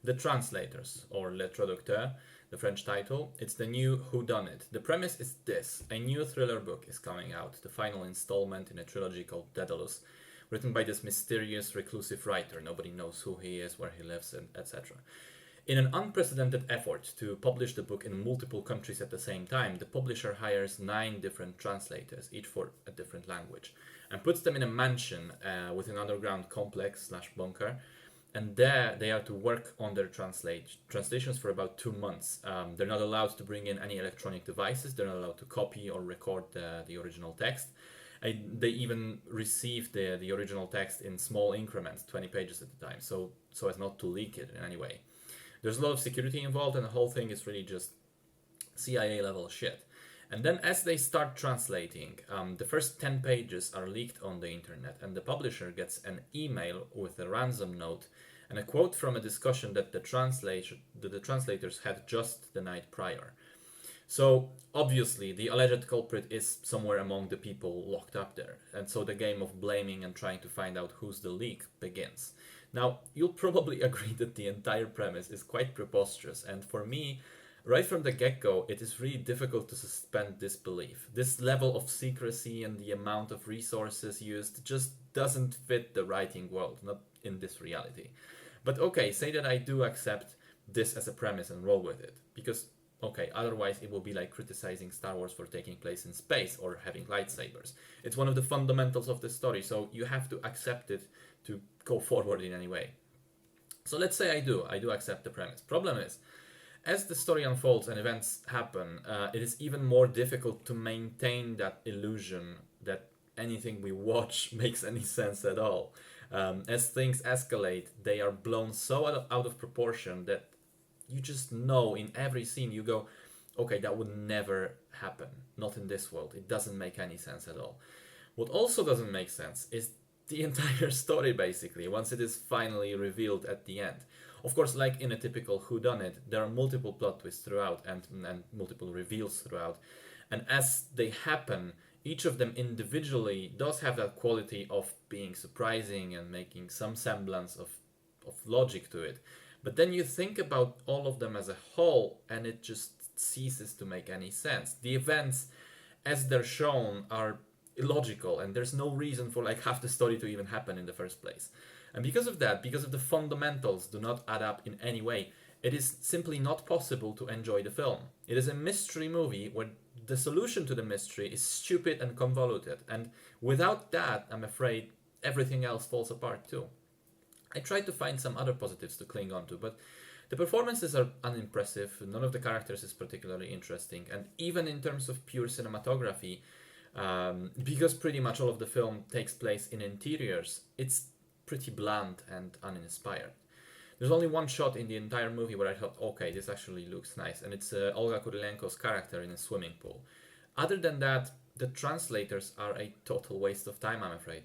The Translators, or Le Traducteur, the French title. It's the new whodunit. The premise is this: a new thriller book is coming out, the final installment in a trilogy called Daedalus, written by this mysterious reclusive writer. Nobody knows who he is, where he lives, and etc. In an unprecedented effort to publish the book in multiple countries at the same time, the publisher hires 9 different translators, each for a different language, and puts them in a mansion with an underground complex slash bunker. And there they are to work on their translations for about 2 months. They're not allowed to bring in any electronic devices. They're not allowed to copy or record the original text. They even receive the original text in small increments, 20 pages at a time, so as not to leak it in any way. There's a lot of security involved, and the whole thing is really just CIA level shit. And then as they start translating, the first 10 pages are leaked on the internet, and the publisher gets an email with a ransom note and a quote from a discussion that the translators had just the night prior. So obviously the alleged culprit is somewhere among the people locked up there, and so the game of blaming and trying to find out who's the leak begins. Now, you'll probably agree that the entire premise is quite preposterous, and for me, right from the get-go, it is really difficult to suspend disbelief. This level of secrecy and the amount of resources used just doesn't fit the writing world, not in this reality. But okay, say that I do accept this as a premise and roll with it, because okay, otherwise it will be like criticizing Star Wars for taking place in space or having lightsabers. It's one of the fundamentals of the story, so you have to accept it to go forward in any way. So let's say I do accept the premise. Problem is, as the story unfolds and events happen, it is even more difficult to maintain that illusion that anything we watch makes any sense at all. As things escalate, they are blown so out of proportion that you just know in every scene you go, okay, that would never happen. Not in this world. It doesn't make any sense at all. What also doesn't make sense is the entire story, basically, once it is finally revealed at the end. Of course, like in a typical whodunit, there are multiple plot twists throughout and multiple reveals throughout. And as they happen, each of them individually does have that quality of being surprising and making some semblance of logic to it. But then you think about all of them as a whole, and it just ceases to make any sense. The events, as they're shown, are illogical, and there's no reason for like half the story to even happen in the first place. And because of that, because of the fundamentals do not add up in any way, it is simply not possible to enjoy the film. It is a mystery movie where the solution to the mystery is stupid and convoluted, and without that, I'm afraid everything else falls apart too. I tried to find some other positives to cling on to, but the performances are unimpressive, none of the characters is particularly interesting, and even in terms of pure cinematography, because pretty much all of the film takes place in interiors, it's pretty bland and uninspired. There's only one shot in the entire movie where I thought, okay, this actually looks nice, and it's Olga Kurilenko's character in a swimming pool. Other than that, the translators are a total waste of time, I'm afraid.